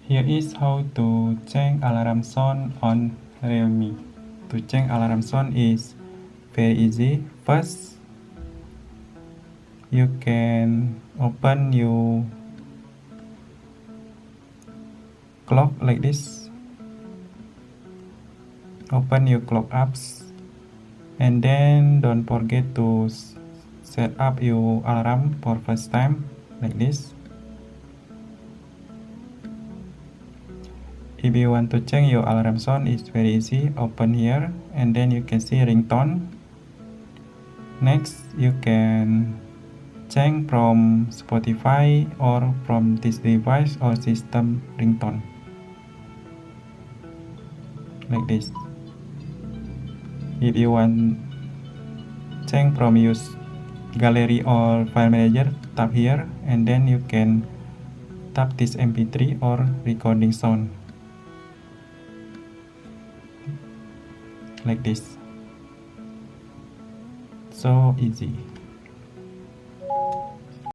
Here is how to change alarm sound on Realme. To change alarm sound is very easy. First, you can open your clock like this. Open your clock apps, and then don't forget to set up your alarm for first time like this. If you want to change your alarm sound, it's very easy. Open here, and then you can see ringtone. Next, you can change from Spotify or from this device or system ringtone like this. If you want change from use gallery or file manager, tap here, and then you can tap this MP3 or recording sound like this. So easy.